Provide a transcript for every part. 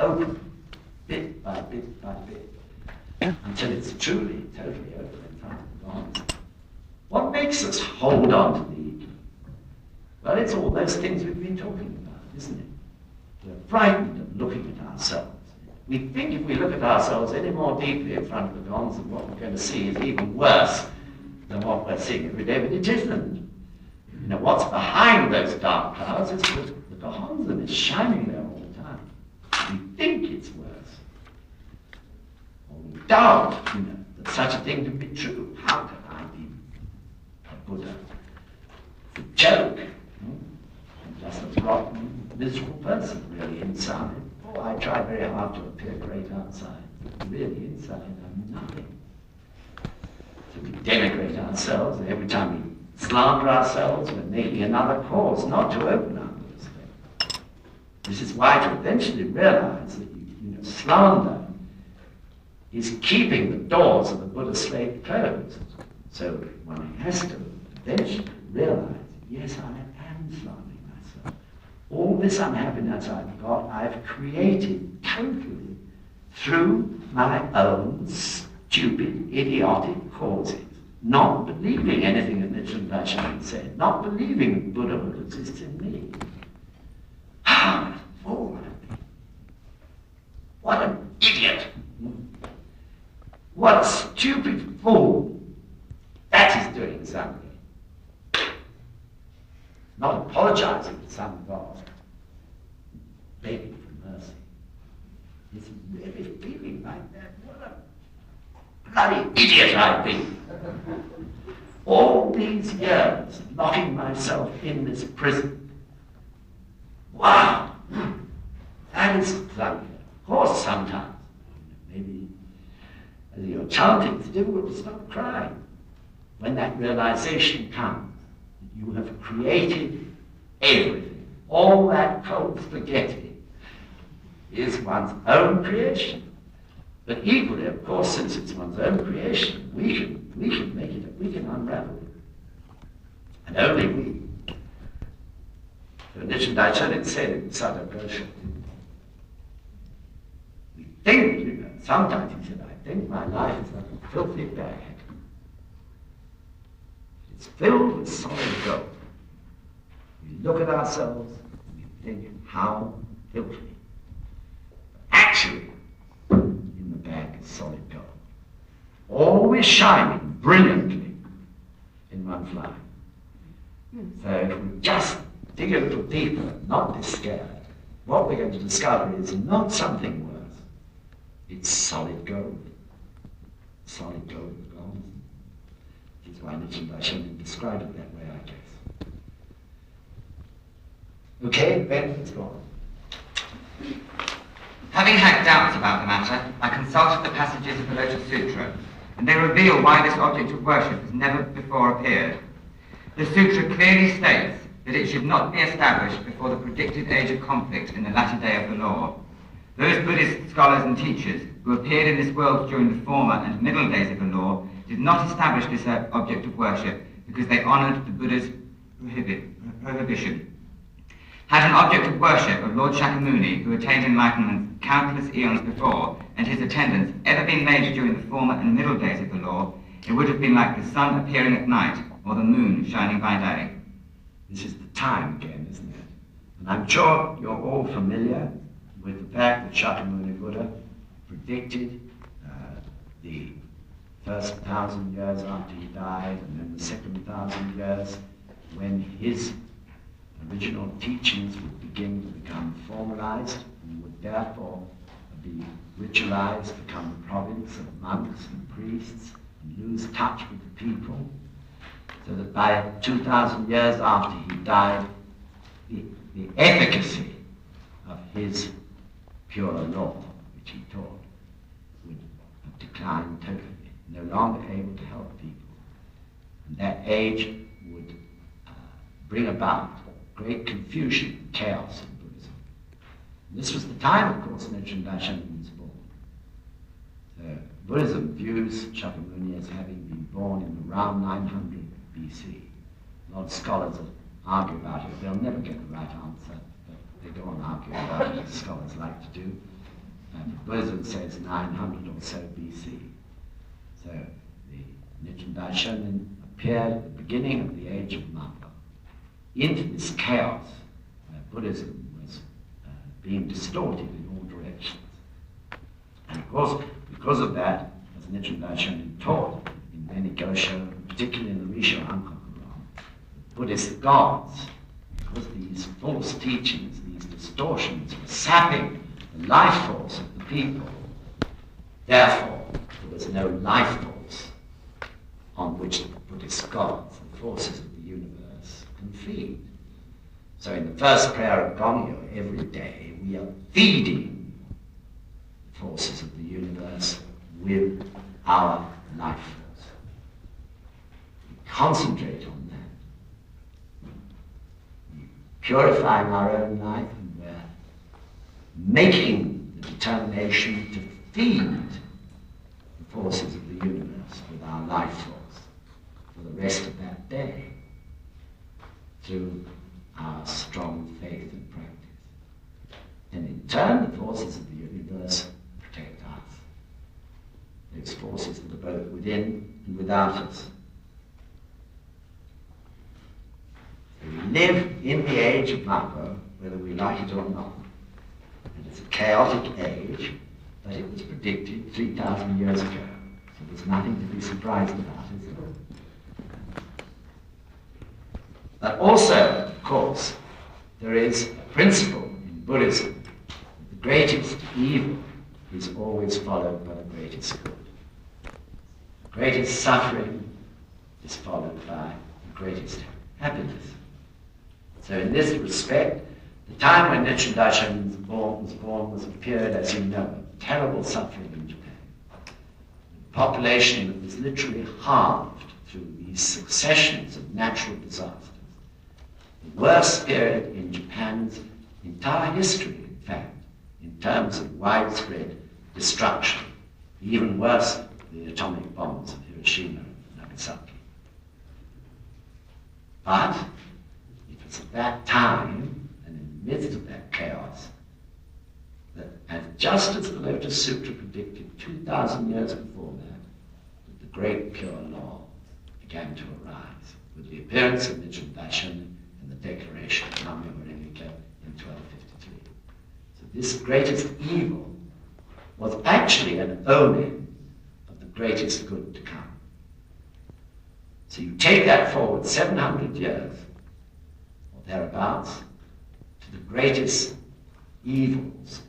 open, bit by bit by bit, until it's truly, totally open in front of the gods. What makes us hold on to the ego? Well, it's all those things we've been talking about, isn't it? We're frightened of looking at ourselves. We think if we look at ourselves any more deeply in front of the gods, that what we're going to see is even worse than what we're seeing every day, but it isn't. You know, what's behind those dark clouds is the Gongyo is shining there all the time. We think it's worse. Or we doubt, you know, that such a thing can be true. How can I be a Buddha? It's a joke. I'm just a rotten, miserable person, really, inside. Oh, I try very hard to appear great outside, but really inside I'm nothing. So we denigrate ourselves, and every time we slander ourselves, we're making another cause not to open up those things. This is why to eventually realize that slander is keeping the doors of the Buddha slate closed. So one has to eventually realize, yes, I am slandering myself. All this unhappiness I've got, I've created totally through my own stupid, idiotic causes. Not believing anything that Nichiren Daishonin said, not believing that Buddhahood exists in me. How fool! What an idiot! What a stupid fool! That is doing something. Not apologizing to some God, begging for mercy. It's really feeling like that. What a bloody idiot I've been. All these years locking myself in this prison. Wow! That is something. Of course, sometimes, maybe as you're chanting, it's difficult to stop crying. When that realization comes, that you have created everything, all that cold spaghetti is one's own creation. But equally, of course, since it's one's own creation, we can make it, we can unravel it. And only we. So Nichiren Daishonin said in Sutta Gosho, we think, you know, sometimes he said, I think my life is like a filthy bag. It's filled with solid gold. We look at ourselves and we think, how filthy. Actually, in the bag is solid gold. Always shining brilliantly in one's life. So if we just dig a little deeper, not be scared, what we're going to discover is not something worse. It's solid gold. Solid gold is gold. Which is why Nichiren Daishonin described it that way, I guess. Okay, Ben, let's go on. Having had doubts about the matter, I consulted the passages of the Lotus Sutra, and they reveal why this object of worship has never before appeared. The Sutra clearly states that it should not be established before the predicted age of conflict in the latter day of the law. Those Buddhist scholars and teachers who appeared in this world during the former and middle days of the law did not establish this object of worship because they honored the Buddha's prohibition. Had an object of worship of Lord Shakyamuni, who attained enlightenment countless eons before, and his attendants, ever been made during the former and middle days of the law, it would have been like the sun appearing at night, or the moon shining by day. This is the time again, isn't it? And I'm sure you're all familiar with the fact that Shakyamuni Buddha predicted the first 1,000 years after he died, and then the second 1,000 years when his original teachings would begin to become formalized and would therefore be ritualized, become the province of monks and priests, and lose touch with the people, so that by 2,000 years after he died, the efficacy of his pure law, which he taught, would have declined totally, no longer able to help people. And that age would bring about great confusion and chaos in Buddhism. And this was the time, of course, Nichiren Daishonin was born. So Buddhism views Shakyamuni as having been born in around 900 BC. A lot of scholars argue about it. They'll never get the right answer, but they go on arguing about it, as scholars like to do. Buddhism says 900 or so BC. So the Nichiren Daishonin appeared at the beginning of the age of Mappa into this chaos where Buddhism was being distorted in all directions. And of course, because of that, as Nichiren Daishonin taught in many Gosho, particularly in the Risho Ankokuron, the Buddhist gods, because these false teachings, these distortions were sapping the life force of the people, therefore there was no life force on which the Buddhist gods, the forces of the universe, can feed. So in the first prayer of Gongyo every day, we are feeding the forces of the universe with our life force. We concentrate on that. We're purifying our own life, and we're making the determination to feed the forces of the universe with our life force for the rest of that day through our strong faith and practice. And in turn, the forces of the universe protect us. Those forces that are both within and without us. So we live in the age of Mappa, whether we like it or not. And it's a chaotic age, but it was predicted 3,000 years ago. So there's nothing to be surprised about, is there? But also, of course, there is a principle in Buddhism that the greatest evil is always followed by the greatest good. The greatest suffering is followed by the greatest happiness. So in this respect, the time when Nichiren Daishonin was born was a period, as you know, of terrible suffering in Japan. A population that was literally halved through these successions of natural disasters. The worst period in Japan's entire history, in fact, in terms of widespread destruction, even worse than the atomic bombs of Hiroshima and Nagasaki. But it was at that time, and in the midst of that chaos, that, and just as the Lotus Sutra predicted 2,000 years before that the great pure law began to arise with the appearance of Nichiren Daishonin and the declaration of Gongyo in 1253. So this greatest evil was actually an omen of the greatest good to come. So you take that forward 700 years, or thereabouts, to the greatest evils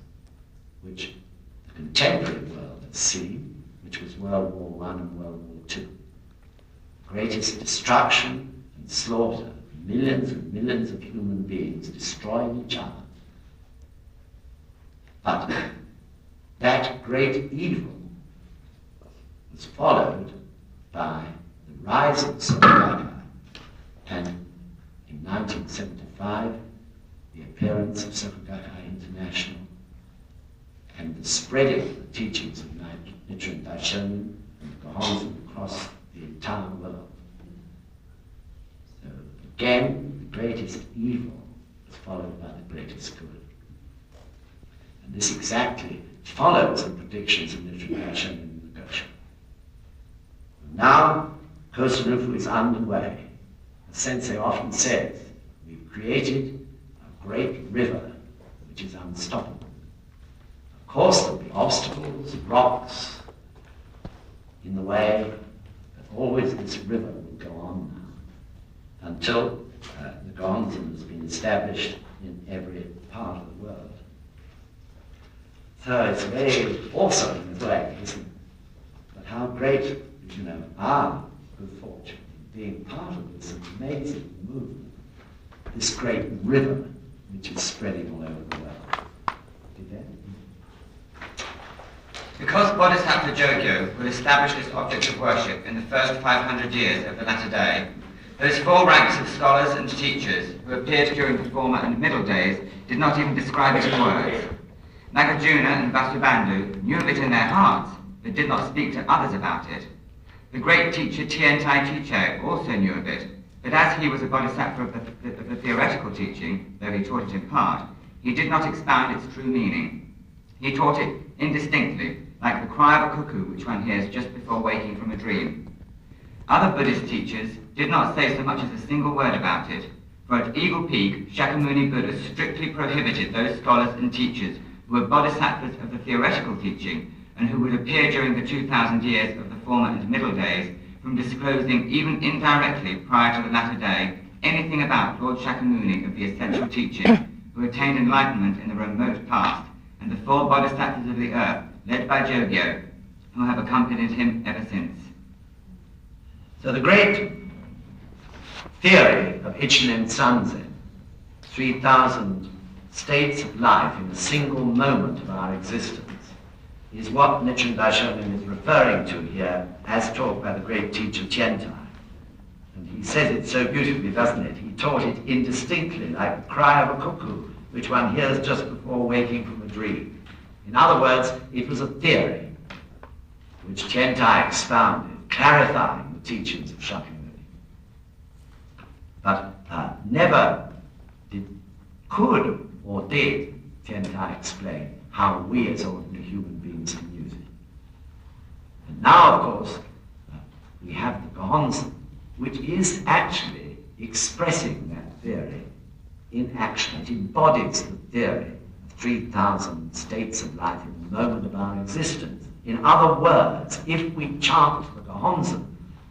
which the contemporary world has seen, which was World War I and World War II. Greatest destruction and slaughter, millions and millions of human beings destroying each other. But that great evil was followed by the rise of Sept, and in 1975, the appearance of Sept International and the spreading of the teachings of Nichiren Daishonin and the Gongyo across the entire world. So again, the greatest evil was followed by the greatest good. And this exactly follows the predictions of Nichiren Daishonin and the Gosho. Now, Causton is underway. As Sensei often says, we've created a great river which is unstoppable. Of course, there'll be obstacles, rocks in the way, but always this river will go on now until the Gongyo has been established in every part of the world. So it's very awesome in a way, isn't it? But how great, our good fortune in being part of this amazing movement, this great river which is spreading all over the world. Because Bodhisattva Gongyo will establish this object of worship in the first 500 years of the latter day, those four ranks of scholars and teachers who appeared during the former and middle days did not even describe it in words. Nagarjuna and Vasubandhu knew of it in their hearts, but did not speak to others about it. The great teacher Tiantai Chiche also knew of it, but as he was a bodhisattva of the theoretical teaching, though he taught it in part, he did not expound its true meaning. He taught it indistinctly, like the cry of a cuckoo which one hears just before waking from a dream. Other Buddhist teachers did not say so much as a single word about it, for at Eagle Peak, Shakyamuni Buddha strictly prohibited those scholars and teachers who were bodhisattvas of the theoretical teaching and who would appear during the 2,000 years of the former and middle days from disclosing even indirectly prior to the latter day anything about Lord Shakyamuni of the essential teaching, who attained enlightenment in the remote past, and the four bodhisattvas of the earth, led by Gongyo, who have accompanied him ever since. So the great theory of Ichinen Sanzen, 3,000 states of life in a single moment of our existence, is what Nichiren Daishonin is referring to here as taught by the great teacher Tiantai. And he says it so beautifully, doesn't it? He taught it indistinctly, like the cry of a cuckoo, which one hears just before waking from a dream. In other words, it was a theory which Tiantai expounded, clarifying the teachings of Shakyamuni. But never could or did Tiantai explain how we as ordinary human beings can use it. And now, of course, we have the Gohonzon, which is actually expressing that theory in action. It embodies the theory of 3,000 states of life in the moment of our existence. In other words, if we chant the Gohonzon,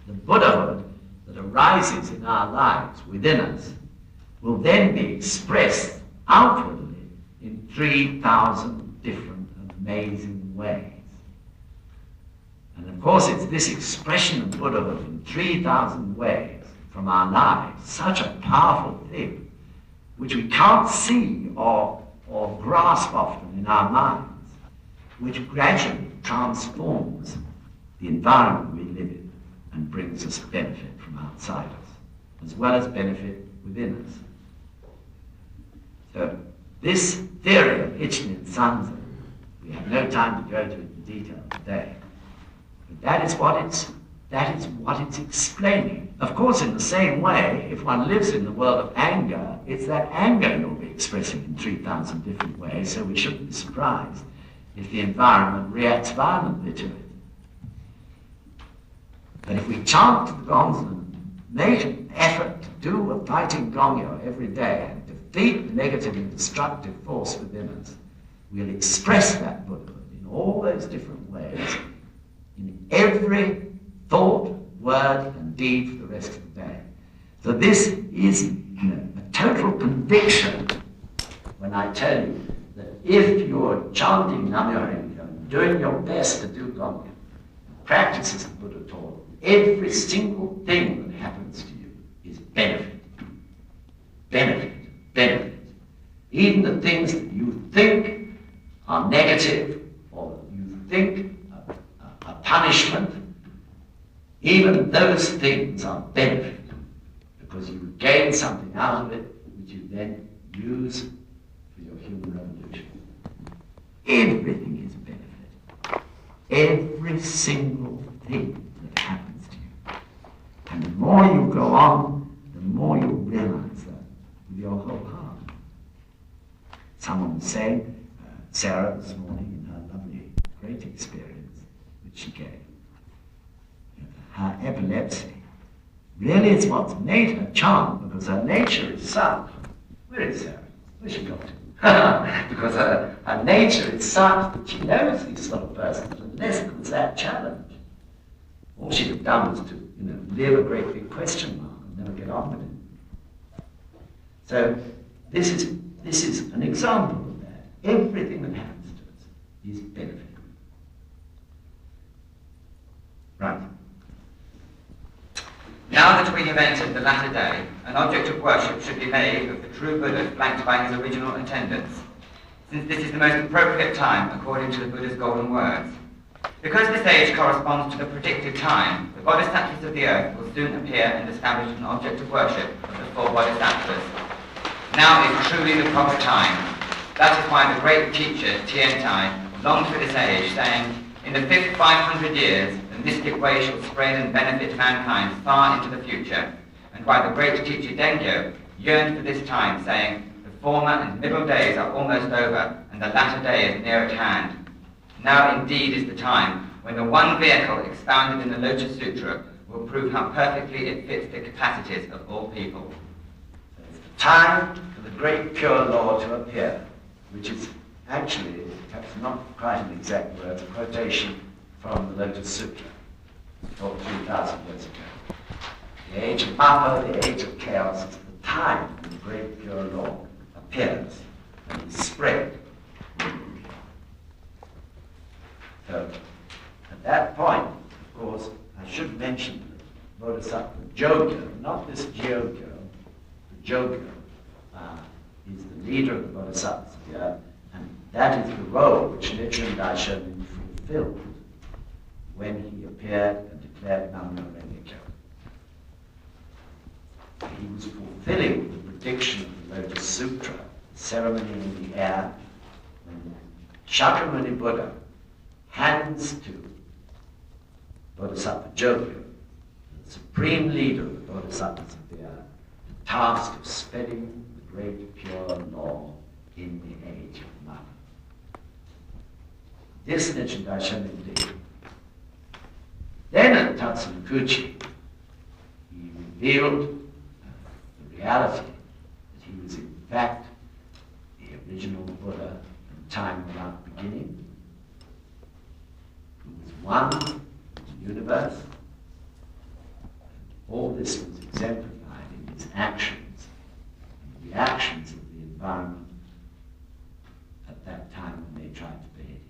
the Buddhahood that arises in our lives, within us, will then be expressed outwardly in 3,000 different and amazing ways. And of course, it's this expression of Buddhahood in 3,000 ways from our lives, such a powerful thing, which we can't see or grasp often in our minds, which gradually transforms the environment we live in and brings us benefit from outside us, as well as benefit within us. So this theory of Ichinen Sanzen, we have no time to go to it in detail today, but that is what it's explaining. Of course, in the same way, if one lives in the world of anger, it's that anger you'll be expressing in 3,000 different ways, so we shouldn't be surprised if the environment reacts violently to it. But if we chant the Gongyo and make an effort to do a fighting Gongyo every day and defeat the negative and destructive force within us, we'll express that Buddhahood in all those different ways, in every thought, word, and deed for the rest of the day. So this is a total conviction when I tell you that if you're chanting Nam-myoho-renge-kyo and doing your best to do Gongyo, practices the Buddha taught, every single thing that happens to you is benefit. Benefit. Benefit. Even the things that you think are negative or you think are punishment, even those things are benefit because you gain something out of it which you then use for your human revolution. Everything is benefit. Every single thing that happens to you. And the more you go on, the more you realize that with your whole heart. Someone was saying, Sarah this morning in her lovely, great experience which she gave, her epilepsy, really it's what's made her chant because her nature is such. Where is Sarah? Where's she got to? Because her nature is such that she knows these sort of persons, unless there was that challenge. All she'd have done was to, live a great big question mark and never get on with it. So this is an example of that. Everything that happens to us is benefit. Right. Now that we have entered the latter day, an object of worship should be made of the true Buddha flanked by his original attendants, since this is the most appropriate time according to the Buddha's golden words. Because this age corresponds to the predicted time, the Bodhisattvas of the earth will soon appear and establish an object of worship of the four Bodhisattvas. Now is truly the proper time. That is why the great teacher, Tiantai, longed for this age, saying, in the 5th 500 years, the mystic way shall spread and benefit mankind far into the future, and why the great teacher Gongyo yearned for this time, saying, the former and middle days are almost over, and the latter day is near at hand. Now indeed is the time when the one vehicle expounded in the Lotus Sutra will prove how perfectly it fits the capacities of all people. So it's the time for the great pure law to appear, which is actually, perhaps not quite an exact word, a quotation from the Lotus Sutra, taught 3,000 years ago. The age of Mappa, the age of chaos, is the time when the great pure law appears and is spread. So, at that point, of course, I should mention that Bodhisattva Jogyo, not this Gyogyo, the Jogyo, is the leader of the Bodhisattvas here, and that is the role which Nichiren Daishonin fulfilled when he appeared and declared Nam-myoho Renge Kyo. He was fulfilling the prediction of the Lotus Sutra, the ceremony in the air, when Shakyamuni Buddha hands to Bodhisattva Jogyo, the supreme leader of the Bodhisattvas of the earth, the task of spreading the great pure law in the age of Mappa. This Nichiren Daishonin did. Then at Tatsunokuchi, he revealed the reality that he was in fact the original Buddha from time without beginning, who was one with the universe. And all this was exemplified in his actions and the reactions of the environment at that time when they tried to behead him.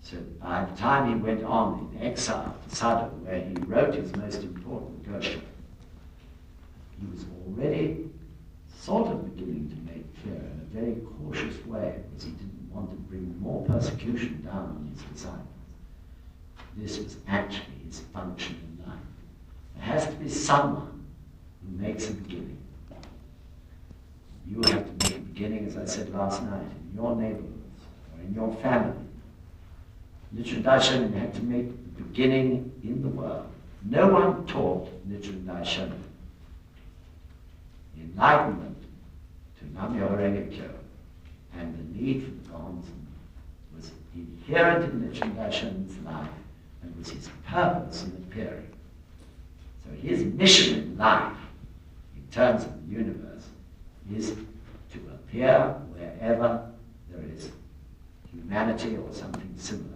So by the time he went on in exile to Sado, where he wrote his most important Gosho, he was already sort of beginning to make clear in a very cautious way, because he didn't want to bring more persecution down on his disciples. This was actually his function in life. There has to be someone who makes a beginning. You have to make a beginning, as I said last night, in your neighborhoods or in your family. Nichiren Daishonin had to make the beginning in the world. No one taught Nichiren Daishonin the enlightenment to Nam-myoho Renge Kyo and the need for the Gongyo was inherent in Nichiren Daishonin's life and was his purpose in appearing. So his mission in life, in terms of the universe, is to appear wherever there is humanity or something similar,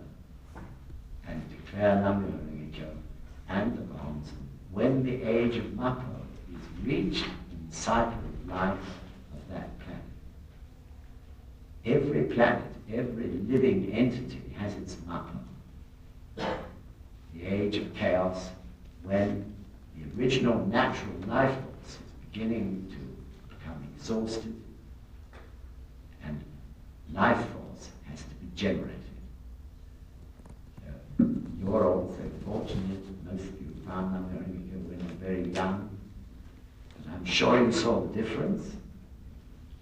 and declare Nam-myoho Renge Kyo and the Gongyo when the age of Mappa is reached in the cycle of life of that planet. Every planet, every living entity has its Mappa. The age of chaos, when the original natural life force is beginning to become exhausted and life force has to be generated. You're all so fortunate, most of you found Nam-myoho Renge Kyo when you're very young, and I'm sure you saw the difference.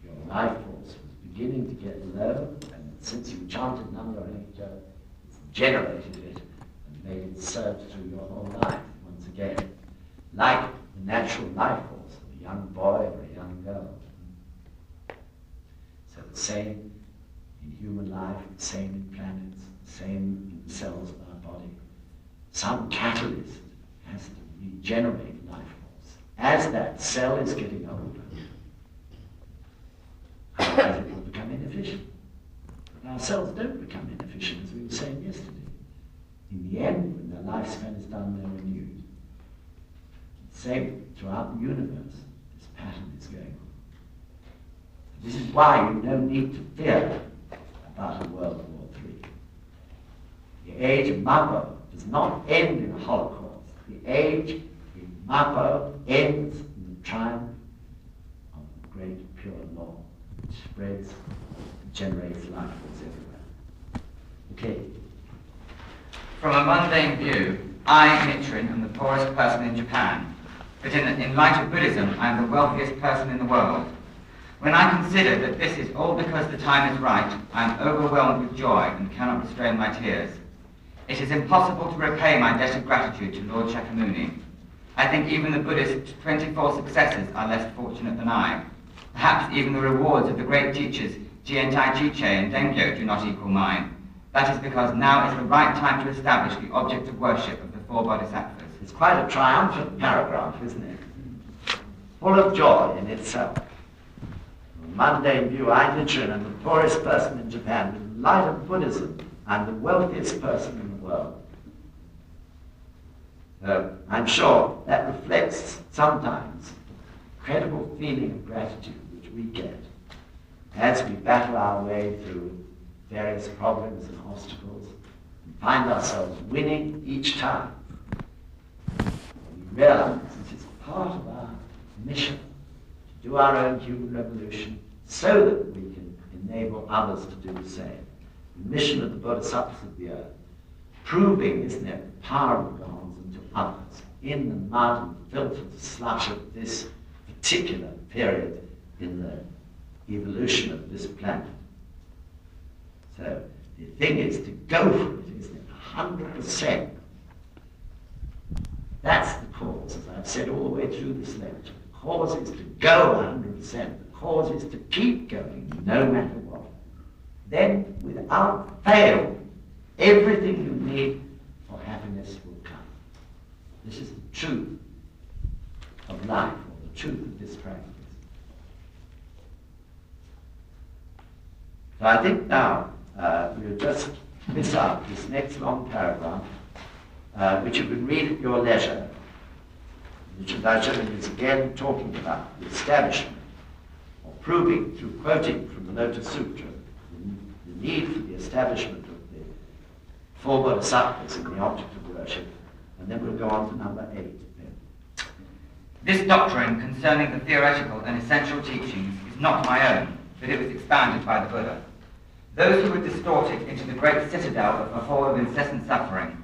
Your life force was beginning to get low, and since you chanted Nam-myoho Renge Kyo, it's generated it and made it surge through your whole life once again, like the natural life force of a young boy or a young girl. So the same in human life, the same in planets, the same in the cells of our body. Some catalyst has to regenerate life force as that cell is getting older. Otherwise it will become inefficient. But our cells don't become inefficient, as we were saying yesterday. In the end, when their lifespan is done, they're renewed. Same throughout the universe, this pattern is going on. This is why you have no need to fear about a World War III. The age of Mappa does not end in a Holocaust. The age in Mappa ends in the triumph of the great pure law, which spreads and generates life force everywhere. Okay. From a mundane view, I, Nichiren, am the poorest person in Japan. But in light of Buddhism, I am the wealthiest person in the world. When I consider that this is all because the time is right, I am overwhelmed with joy and cannot restrain my tears. It is impossible to repay my debt of gratitude to Lord Shakyamuni. I think even the Buddhist 24 successors are less fortunate than I. Perhaps even the rewards of the great teachers Jiantai Jiche and Gongyo do not equal mine. That is because now is the right time to establish the object of worship of the four Bodhisattvas. It's quite a triumphant paragraph, isn't it? Full of joy in itself. From mundane view, I, Nichiren, am the poorest person in Japan with the light of Buddhism. I'm the wealthiest person in the world. I'm sure that reflects sometimes the incredible feeling of gratitude which we get as we battle our way through various problems and obstacles and find ourselves winning each time. We realize this is part of our mission to do our own human revolution so that we can enable others to do the same. The mission of the Bodhisattvas of the earth, proving, isn't it, the power of the gods unto others in the mud and filth and slush of this particular period in the evolution of this planet. So the thing is to go for it, isn't it? 100%. That's the cause, as I've said all the way through this lecture. The cause is to go 100%. The cause is to keep going, no matter what. Then, without fail, everything you need for happiness will come. This is the truth of life, or the truth of this practice. So I think now we'll just miss out this next long paragraph, which you can read at your leisure. Nichiren is again talking about the establishment, or proving through quoting from the Lotus Sutra, the need for the establishment of the four Bodhisattvas in the object of worship, and then we'll go on to number 8. This doctrine concerning the theoretical and essential teachings is not my own, but it was expanded by the Buddha. Those who would distort it into the great citadel of a hall of incessant suffering,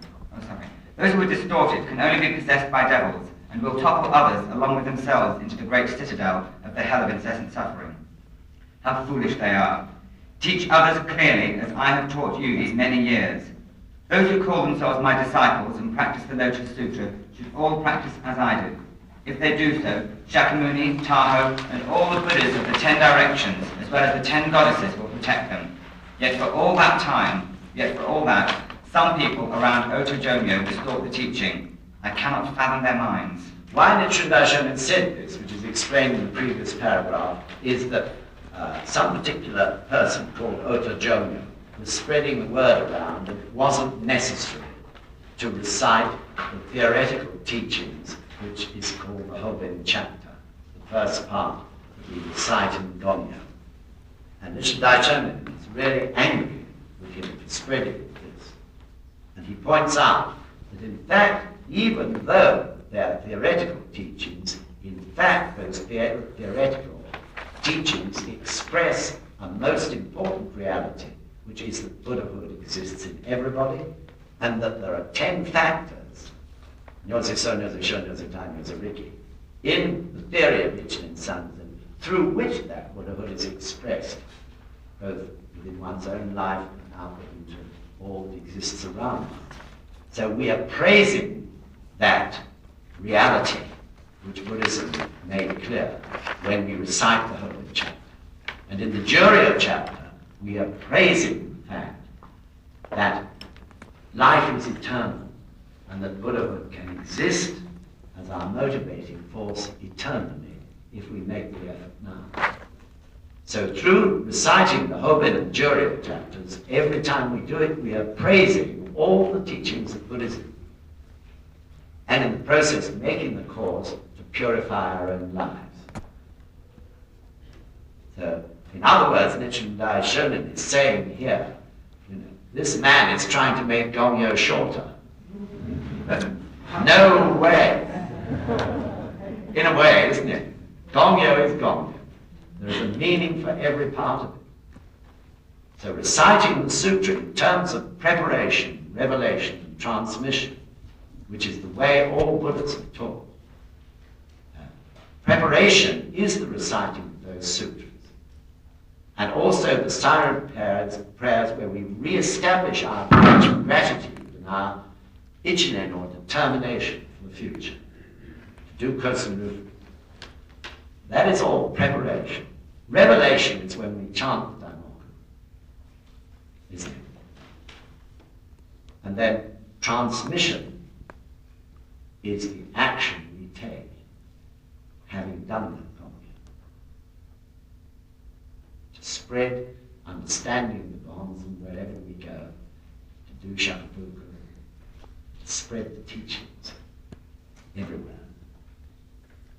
those who would distort it can only be possessed by devils, and will topple others along with themselves into the great citadel of the hell of incessant suffering. How foolish they are. Teach others clearly as I have taught you these many years. Those who call themselves my disciples and practice the Lotus Sutra should all practice as I do. If they do so, Shakyamuni, Tahoe, and all the Buddhas of the 10 directions, as well as the 10 goddesses, will protect them. Yet for all that, some people around Otojonyo distort the teaching. I cannot fathom their minds. Why Nichiren said this, which is explained in the previous paragraph, is that some particular person called Otojonyo was spreading the word around that it wasn't necessary to recite the theoretical teachings, which is called the Hoben chapter, the first part that we recite in Gongyo. And Nichiren is really angry with him for spreading this. And he points out that in fact, even though they are theoretical teachings, in fact those theoretical teachings express a most important reality, which is that Buddhahood exists in everybody, and that there are 10 factors, Nyoze So, Nyoze Sho, Nyoze Tai, Nyoze Riki, in the theory of Nichiren Sanzen, through which that Buddhahood is expressed, both within one's own life and out into all that exists around us. So we are praising that reality which Buddhism made clear when we recite the Holy Chapter. And in the Juryo chapter, we are praising the fact that life is eternal and that Buddhahood can exist as our motivating force eternally if we make the effort now. So through reciting the Hoben and Juryo chapters, every time we do it, we are praising all the teachings of Buddhism, and in the process making the cause to purify our own lives. So, in other words, Nichiren Daishonin is saying here, this man is trying to make Gongyo shorter. But no way. In a way, isn't it? Gongyo is Gongyo. There is a meaning for every part of it. So reciting the sutra in terms of preparation, revelation, and transmission, which is the way all Buddhas have taught. Preparation is the reciting of those sutras. And also the silent prayers where we re-establish our gratitude and our ichinen, or determination for the future. To do kosen rufu. That is all preparation. Revelation is when we chant the Daimoku, isn't it? And then transmission is the action we take, having done the Gongyo. To spread understanding of the bonds wherever we go, to do Shakabuku, to spread the teachings everywhere.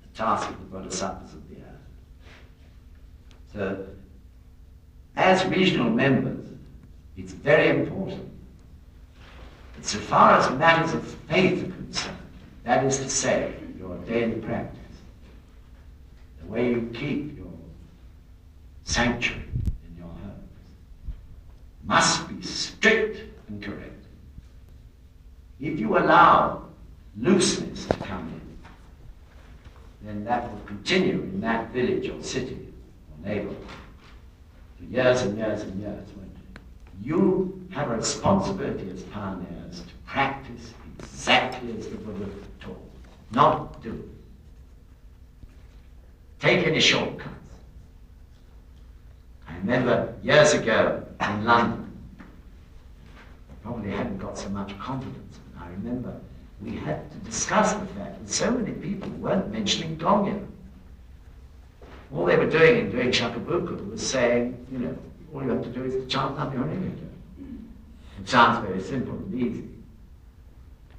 The task of the Bodhisattvas of the earth. So, as regional members, it's very important that so far as matters of faith are concerned, that is to say, your daily practice, the way you keep your sanctuary in your homes, must be strict and correct. If you allow looseness to come in, then that will continue in that village or city or neighborhood for years and years and years. When you have a responsibility as pioneers to practice exactly as the Buddha taught, not do. Take any shortcuts. I remember years ago in London, I probably hadn't got so much confidence, but I remember we had to discuss the fact that so many people weren't mentioning Gongyo. All they were doing in doing Shakabuku was saying, you know, all you have to do is to chant Nam-myoho-renge-kyo. It sounds very simple and easy.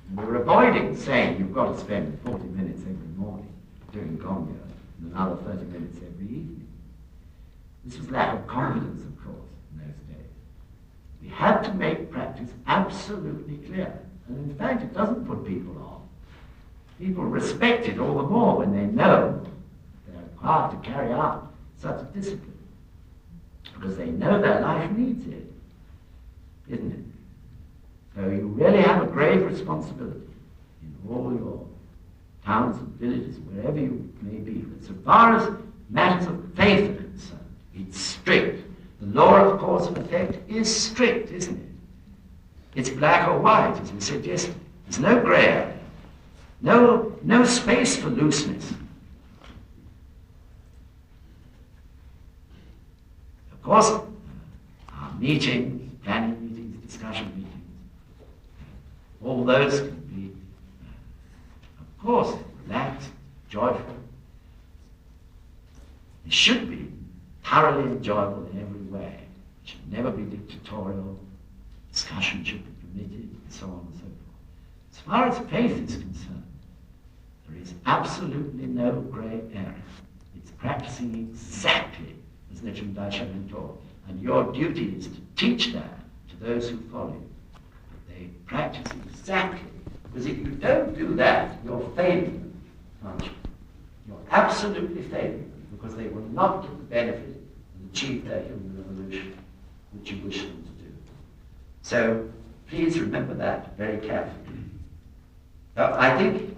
And we were avoiding saying you've got to spend 40 minutes every morning doing Gongyo and another 30 minutes every evening. This was lack of confidence, of course, in those days. We had to make practice absolutely clear. And in fact, it doesn't put people off. People respect it all the more when they know they're required to carry out such a discipline. Because they know their life needs it, isn't it? So you really have a grave responsibility in all your towns and villages, wherever you may be. But so far as matters of faith are concerned, it's strict. The law of cause and effect is strict, isn't it? It's black or white, as we said yesterday. There's no grey area. No space for looseness. Of course, our meetings, planning meetings, discussion meetings, all those can be, of course, relaxed, joyful. They should be thoroughly enjoyable in every way. It should never be dictatorial. Discussion should be permitted, and so on and so forth. As far as faith is concerned, there is absolutely no grey area. It's practicing exactly as Nichiren Daishonin taught. And your duty is to teach that to those who follow you. That they practice exactly. Because if you don't do that, you're failing them, aren't you? You're absolutely failing them, because they will not get the benefit and achieve their human revolution, which you wish them to do. So please remember that very carefully. So I think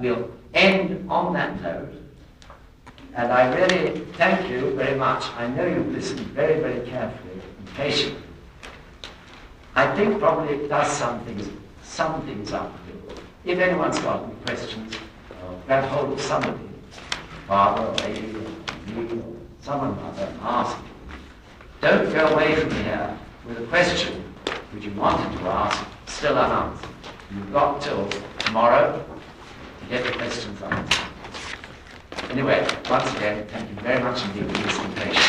we'll end on that note. And I really thank you very much. I know you've listened very, very carefully and patiently. I think probably it does sum things up a little. If anyone's got any questions, grab hold of somebody, Barbara or Amy or me or someone like that, and ask. Don't go away from here with a question which you wanted to ask, still unanswered. You've got till tomorrow to get the questions answered. Anyway, once again, thank you very much indeed for listening patiently.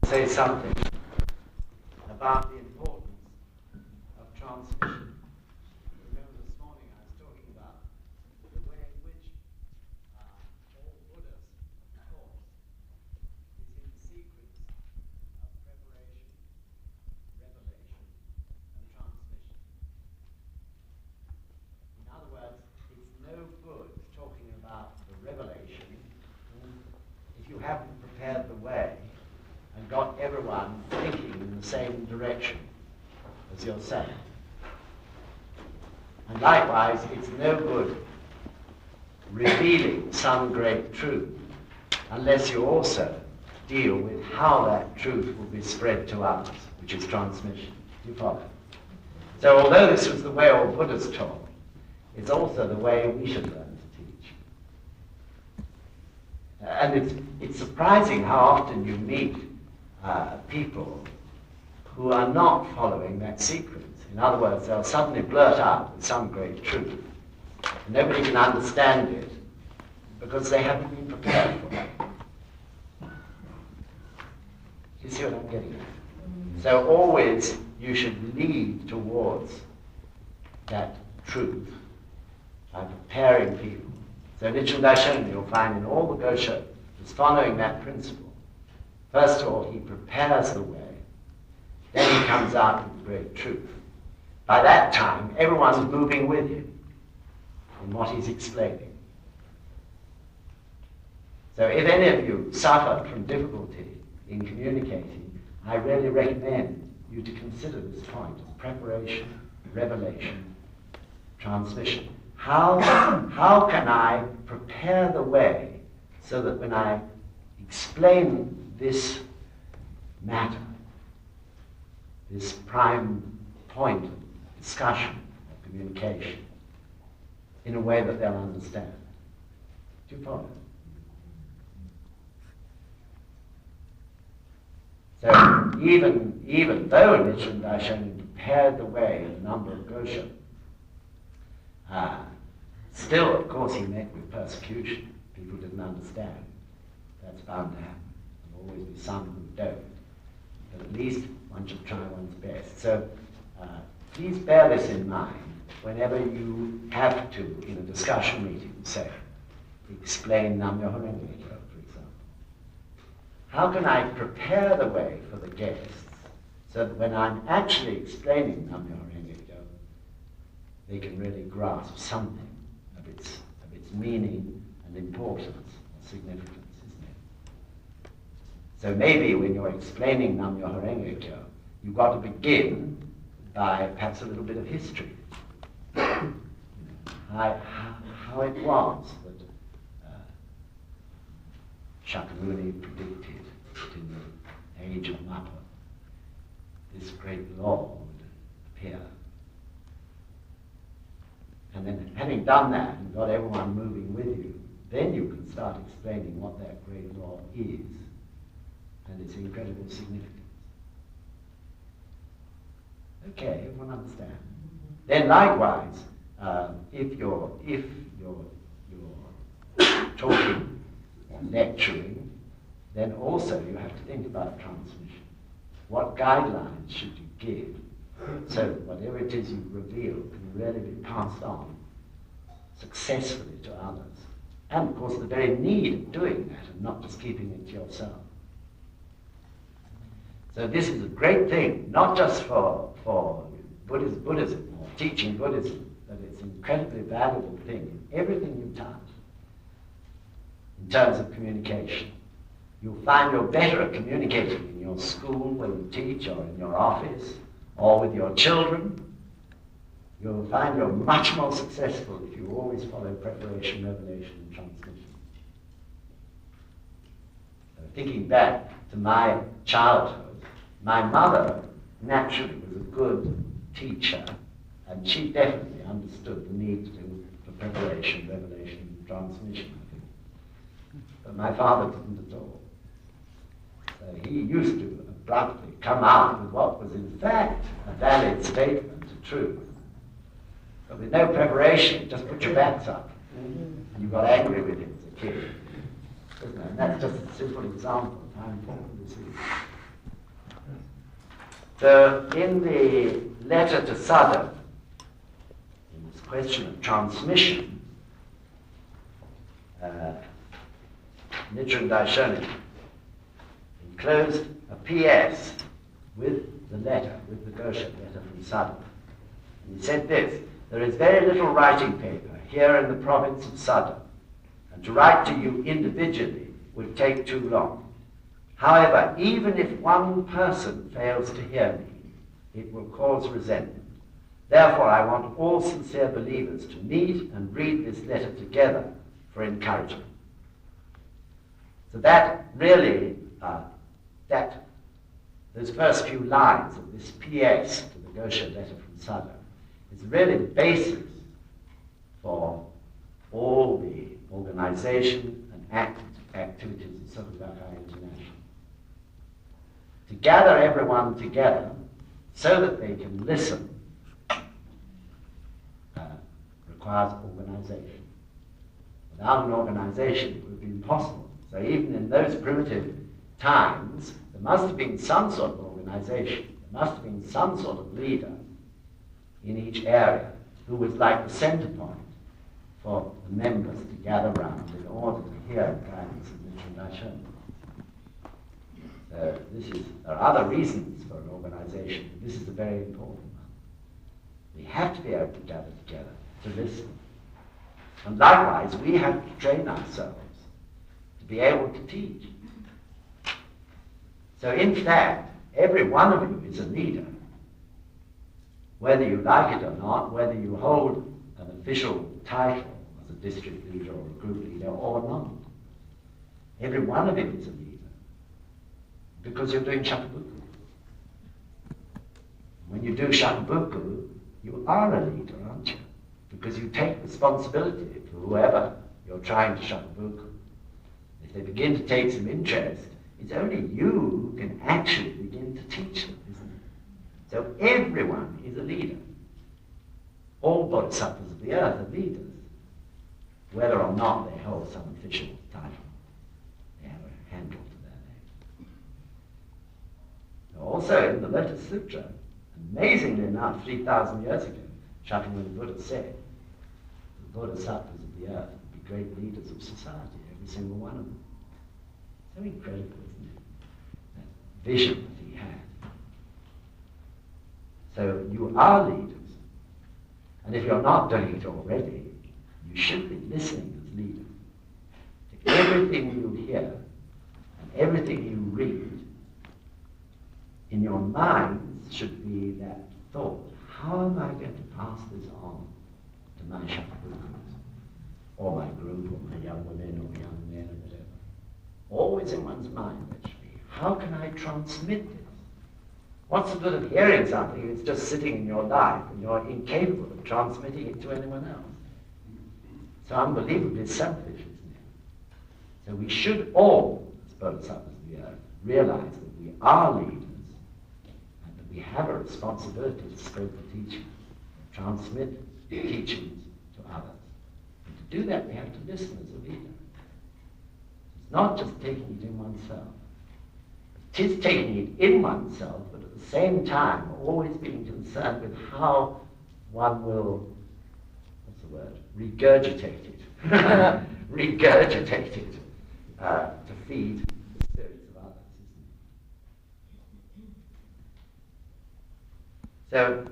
Say something about the importance of transmission. Remember this morning I was talking about the way in which all Buddhas, of course, is in the sequence of preparation, revelation, and transmission. In other words, it's no good talking about the revelation if you haven't prepared the way and got everyone thinking in the same direction as yourself. And likewise, it's no good revealing some great truth unless you also deal with how that truth will be spread to others, which is transmission. Do you follow? So although this was the way all Buddhas taught, it's also the way we should learn to teach. And it's surprising how often you meet people who are not following that sequence. In other words, they'll suddenly blurt out with some great truth. And nobody can understand it because they haven't been prepared for it. You see what I'm getting at? So always you should lead towards that truth by preparing people. So Nichiren Daishonin, you'll find in all the Gosho, is following that principle. First of all, he prepares the way. Then he comes out with great truth. By that time, everyone's moving with him in what he's explaining. So if any of you suffer from difficulty in communicating, I really recommend you to consider this point of preparation, revelation, transmission. How can I prepare the way so that when I explain this matter, this prime point of discussion, of communication, in a way that they'll understand? Do you follow? So even though Nichiren Daishonin prepared the way in a number of Gosho, still, of course, he met with persecution. People didn't understand. That's bound to happen. There'll always be some who don't. But at least one should try one's best. So please bear this in mind whenever you have to, in a discussion meeting, say, explain Nam-myoho Renge Kyo, for example. How can I prepare the way for the guests so that when I'm actually explaining Nam-myoho Renge Kyo, they can really grasp something of its meaning and importance or significance, isn't it? So maybe when you're explaining Nam-myoho Renge Kyo, you've got to begin by perhaps a little bit of history. How it was that Shakyamuni predicted that in the age of Mappa, this great law would appear. And then having done that and got everyone moving with you, then you can start explaining what that great law is and its incredible significance. Okay, everyone understand? Then likewise, if you're talking or lecturing, then also you have to think about transmission. What guidelines should you give so whatever it is you reveal can really be passed on successfully to others? And of course the very need of doing that and not just keeping it to yourself. So this is a great thing, not just for Buddhism or teaching Buddhism, but it's an incredibly valuable thing in everything you touch in terms of communication. You'll find you're better at communicating in your school where you teach or in your office or with your children. You'll find you're much more successful if you always follow preparation, revelation, and transmission. So thinking back to my childhood, my mother naturally was a good teacher, and she definitely understood the need for preparation, revelation, and transmission, I think. But my father didn't at all. So he used to abruptly come out with what was in fact a valid statement, a truth. But with no preparation, just put your backs up. And you got angry with him as a kid. Isn't it? And that's just a simple example of how important this is. So in the letter to Sada, in this question of transmission, Nichiren Daishonin enclosed a PS with the letter, with the Gosho letter from Sada. And he said this: there is very little writing paper here in the province of Sada, and to write to you individually would take too long. However, even if one person fails to hear me, it will cause resentment. Therefore, I want all sincere believers to meet and read this letter together for encouragement. So that really, those first few lines of this PS to the Gosho letter from Sada is really the basis for all the organization and activities of Self-Denigration International. To gather everyone together so that they can listen requires organization. Without an organization, it would be impossible. So even in those primitive times, there must have been some sort of organization. There must have been some sort of leader in each area who was like the center point for the members to gather around in order to hear guidance and introduction. So there are other reasons for an organization. This is a very important one. We have to be able to gather together to listen. And likewise, we have to train ourselves to be able to teach. So in fact, every one of you is a leader. Whether you like it or not, whether you hold an official title as a district leader or a group leader or not, every one of you is a leader. Because you're doing shakubuku. When you do shakubuku, you are a leader, aren't you? Because you take responsibility for whoever you're trying to shakubuku. If they begin to take some interest, it's only you who can actually begin to teach them, isn't it? So everyone is a leader. All Bodhisattvas of the earth are leaders, whether or not they hold some official title. They have a handle to their name. Also in the Lotus Sutra, amazingly enough, 3,000 years ago, Shakyamuni Buddha said, the Bodhisattvas of the earth would be great leaders of society, every single one of them. So incredible, isn't it? That vision that he had. So you are leaders. And if you're not doing it already, you should be listening as leaders to everything you hear and everything you read. In your minds should be that thought, how am I going to pass this on to my shakubukus, or my group, or my young women, or young men, or whatever? Always in one's mind, that should be, how can I transmit this? What's the good of hearing something that's just sitting in your life and you're incapable of transmitting it to anyone else? So unbelievably selfish, isn't it? So we should all, as Bodhisattvas of the earth, realize that we are leaders and that we have a responsibility to spread the teaching, transmit the teachings to others. And to do that, we have to listen as a leader. It's not just taking it in oneself. It is taking it in oneself, but at the same time, always being concerned with how one will, what's the word, regurgitate it. Regurgitate it to feed the spirits of others, isn't it? So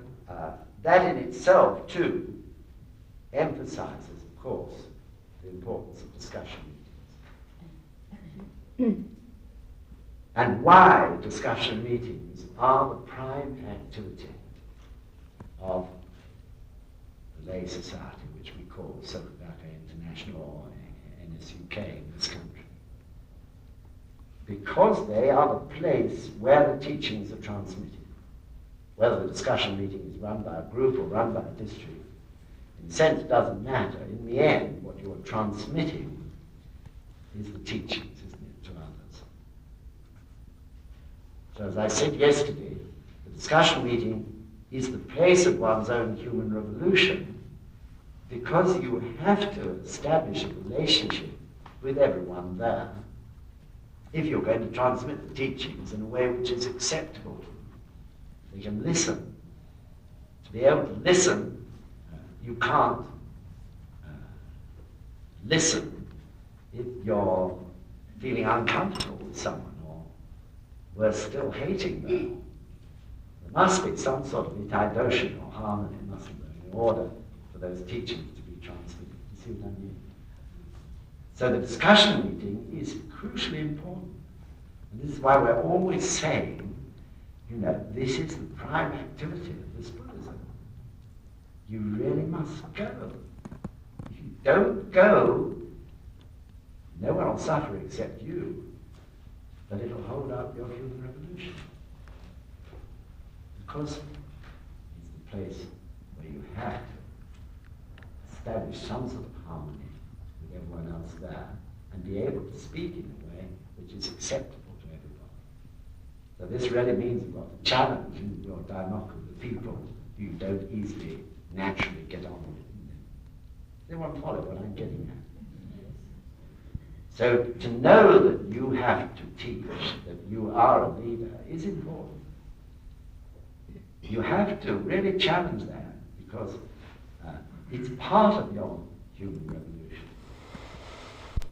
that in itself, too, emphasizes, of course, the importance of discussion meetings. And why discussion meetings are the prime activity of the lay society, which we call Self-Denigration International or NSUK in this country. Because they are the place where the teachings are transmitted. Whether the discussion meeting is run by a group or run by a district, in a sense it doesn't matter. In the end, what you're transmitting is the teachings, isn't it, to others. So as I said yesterday, the discussion meeting is the place of one's own human revolution because you have to establish a relationship with everyone there if you're going to transmit the teachings in a way which is acceptable to them. They can listen. To be able to listen, you can't listen if you're feeling uncomfortable with someone. We're still hating them. There must be some sort of itaidoshi or harmony, mustn't there, in order for those teachings to be transmitted. You see what I mean? So the discussion meeting is crucially important. And this is why we're always saying, you know, this is the prime activity of this Buddhism. You really must go. If you don't go, no one will suffer except you. But it'll hold up your human revolution. Because it's the place where you have to establish some sort of harmony with everyone else there, and be able to speak in a way which is acceptable to everybody. So this really means you've got to challenge in your daimoku the people you don't easily, naturally get on with. They won't follow what I'm getting at. So to know that you have to teach, that you are a leader, is important. You have to really challenge that, because it's part of your human revolution.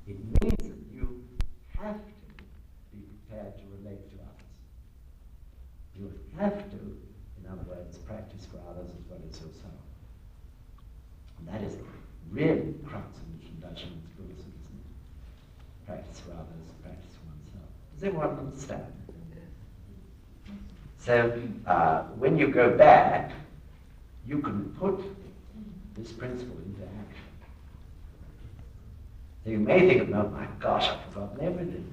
It means that you have to be prepared to relate to others. You have to, in other words, practice for others as well as yourself. And that is really the crux of Buddhism, isn't it? Practice for others, practice for oneself. Does everyone understand? So when you go back, you can put this principle into action. So you may think, oh my gosh, I've forgotten everything.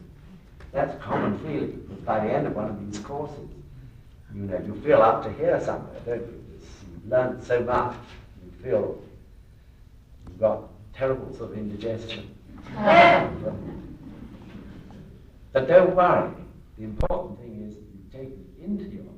That's a common feeling. But by the end of one of these courses, you know, you feel up to here somewhere, don't you? You've learned so much. You feel you've got terrible sort of indigestion. But don't worry. The important thing is that you take it into your life.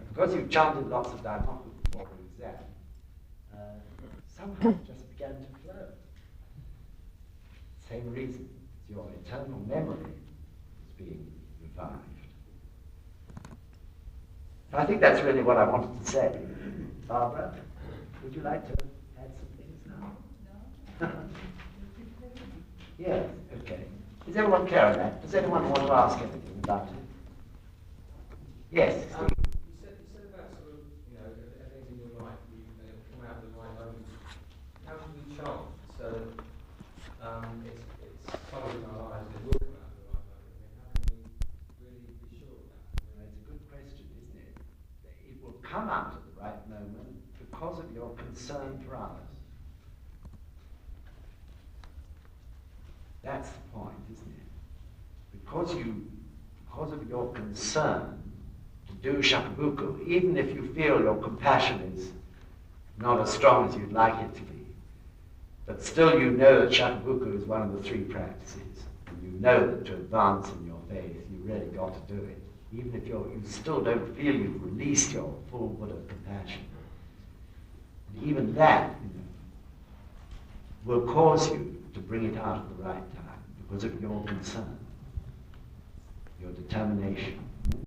Because you chanted lots of daimoku before the exam, somehow it just began to flow. Same reason, your eternal memory is being revived. And I think that's really what I wanted to say. Barbara, would you like to add some things now? No. Yes, okay. Is everyone clear on that? Does anyone want to ask anything about it? Yes, Steve. It's following our lives, it will come out of the right moment. How can we really be sure of that? Well, it's a good question, isn't it? It will come out at the right moment because of your concern for others. That's the point, isn't it? Because of your concern to do shakubuku, even if you feel your compassion is not as strong as you'd like it to be, but still you know that shakubuku is one of the three practices. And you know that to advance in your faith, you really got to do it. Even if you still don't feel you've released your full Buddha compassion. And even that, will cause you to bring it out at the right time because of your concern, your determination.